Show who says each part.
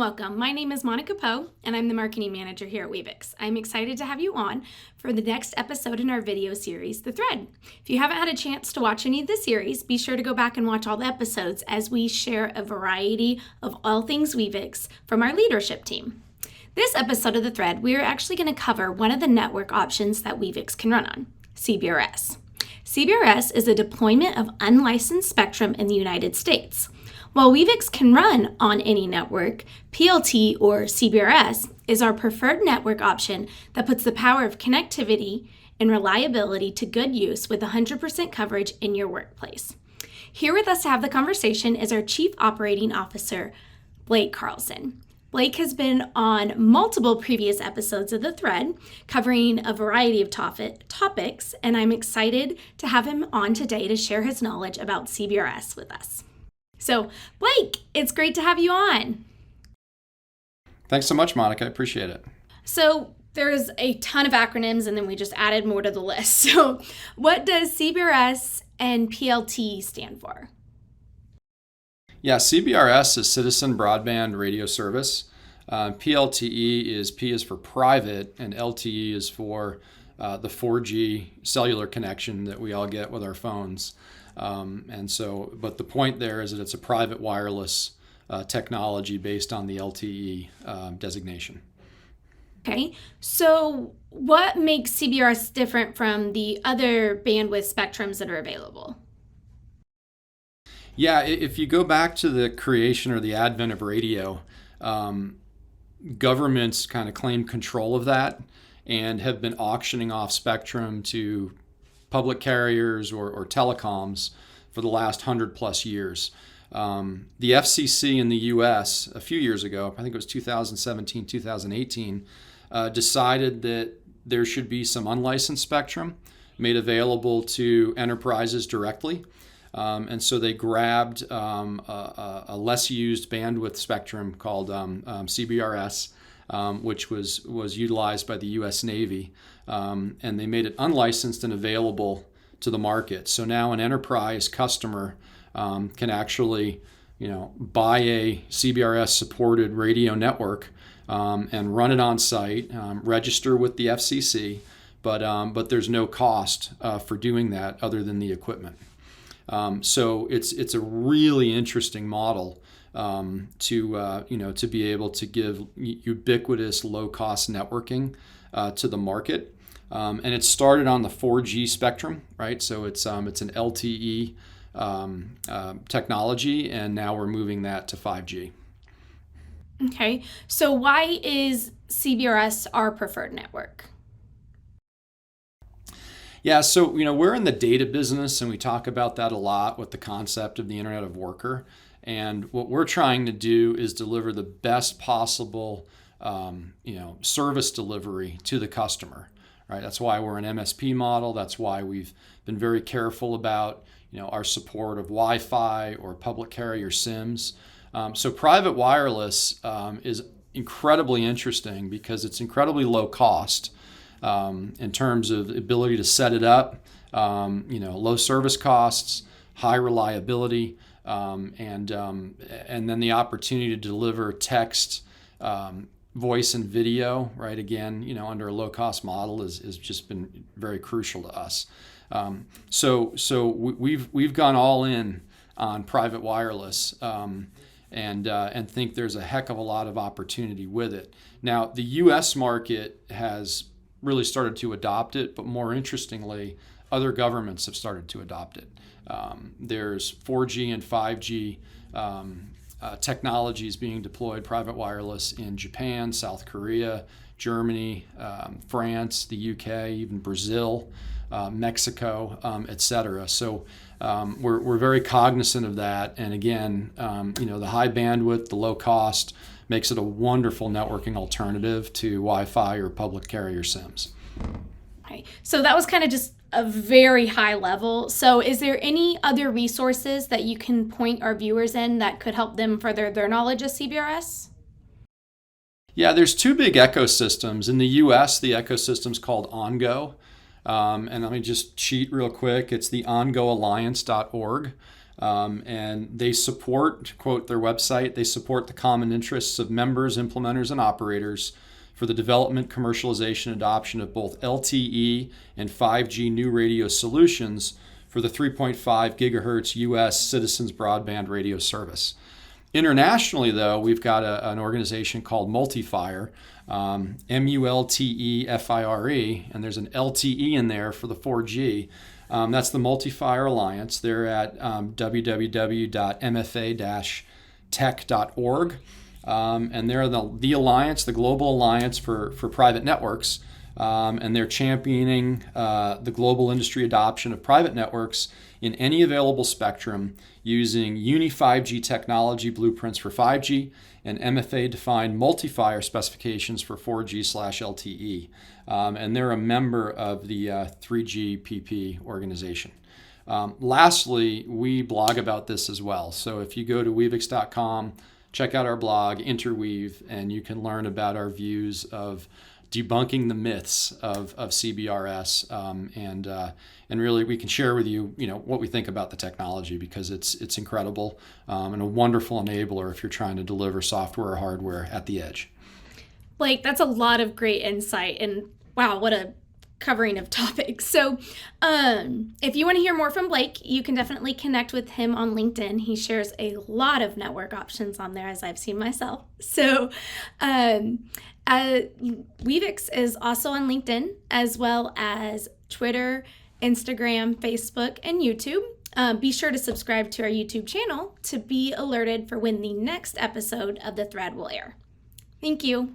Speaker 1: welcome. My name is Monica Poe, and I'm the marketing manager here at weavix. I'm excited to have you on for the next episode in our video series, The Thread. If you haven't had a chance to watch any of the series, be sure to go back and watch all the episodes as we share a variety of all things weavix from our leadership team. This episode of The Thread, we are actually going to cover one of the network options that weavix can run on, CBRS. CBRS is a deployment of unlicensed spectrum in the United States. While weavix can run on any network, PLTE or CBRS is our preferred network option that puts the power of connectivity and reliability to good use with 100% coverage in your workplace. Here with us to have the conversation is our Chief Operating Officer, Blake Carlson. Blake has been on multiple previous episodes of The Thread, covering a variety of topics, and I'm excited to have him on today to share his knowledge about CBRS with us. So, Blake, it's great to have you on.
Speaker 2: Thanks so much, Monica. I appreciate it.
Speaker 1: So, there's a ton of acronyms, and then we just added more to the list. So, what does CBRS and PLTE stand for?
Speaker 2: Yeah, CBRS is Citizen Broadband Radio Service. PLTE is P is for private, and LTE is for the 4G cellular connection that we all get with our phones. But the point there is that it's a private wireless technology based on the LTE designation.
Speaker 1: Okay, so what makes CBRS different from the other bandwidth spectrums that are available?
Speaker 2: Yeah, if you go back to the creation or the advent of radio, governments kind of claimed control of that and have been auctioning off spectrum to public carriers or telecoms for the last 100 plus years. The FCC in the US a few years ago, I think it was 2017, 2018, decided that there should be some unlicensed spectrum made available to enterprises directly. And so they grabbed a less used bandwidth spectrum called CBRS, which was utilized by the U.S. Navy, and they made it unlicensed and available to the market. So now an enterprise customer can actually, buy a CBRS-supported radio network and run it on site, register with the FCC, but there's no cost for doing that other than the equipment. So it's a really interesting model to be able to give ubiquitous low-cost networking to the market, and it started on the 4G spectrum, right? So it's an LTE technology, and now we're moving that to 5G.
Speaker 1: Okay, so why is CBRS our preferred network?
Speaker 2: Yeah, so we're in the data business, and we talk about that a lot with the concept of the Internet of Worker. And what we're trying to do is deliver the best possible, service delivery to the customer. Right? That's why we're an MSP model. That's why we've been very careful about our support of Wi-Fi or public carrier SIMs. So private wireless is incredibly interesting because it's incredibly low cost. In terms of the ability to set it up, low service costs, high reliability, and then the opportunity to deliver text, voice, and video. Right, again, under a low cost model is just been very crucial to us. So we've gone all in on private wireless. And think there's a heck of a lot of opportunity with it. Now, the U.S. market has really started to adopt it, but more interestingly, other governments have started to adopt it. There's 4G and 5G technologies being deployed, private wireless, in Japan, South Korea, Germany, France, the UK, even Brazil, Mexico, et cetera. So we're very cognizant of that. And again, the high bandwidth, the low cost, makes it a wonderful networking alternative to Wi-Fi or public carrier SIMs.
Speaker 1: Okay, so that was kind of just a very high level. So is there any other resources that you can point our viewers in that could help them further their knowledge of CBRS?
Speaker 2: Yeah, there's two big ecosystems. In the US, the ecosystem's called OnGo. And let me just cheat real quick. It's the ongoalliance.org. And they support, to quote their website, they support the common interests of members, implementers, and operators for the development, commercialization, and adoption of both LTE and 5G new radio solutions for the 3.5 gigahertz U.S. citizens broadband radio service. Internationally, though, we've got an organization called Multifire, MULTEFIRE, and there's an LTE in there for the 4G. That's the Multifire Alliance. They're at www.mfa-tech.org. And they're the alliance, the global alliance for private networks. And they're championing the global industry adoption of private networks in any available spectrum using Uni-5G technology blueprints for 5G and MFA-defined multi-fire specifications for 4G/LTE. And they're a member of the 3GPP organization. Lastly, we blog about this as well. So if you go to weavix.com, check out our blog, Interweave, and you can learn about our views of debunking the myths of CBRS, and really we can share with you, what we think about the technology, because it's incredible and a wonderful enabler if you're trying to deliver software or hardware at the edge.
Speaker 1: Blake, that's a lot of great insight, and wow, what a covering of topics. So if you want to hear more from Blake, you can definitely connect with him on LinkedIn. He shares a lot of network options on there, as I've seen myself. So weavix is also on LinkedIn, as well as Twitter, Instagram, Facebook, and YouTube. Be sure to subscribe to our YouTube channel to be alerted for when the next episode of The Thread will air. Thank you.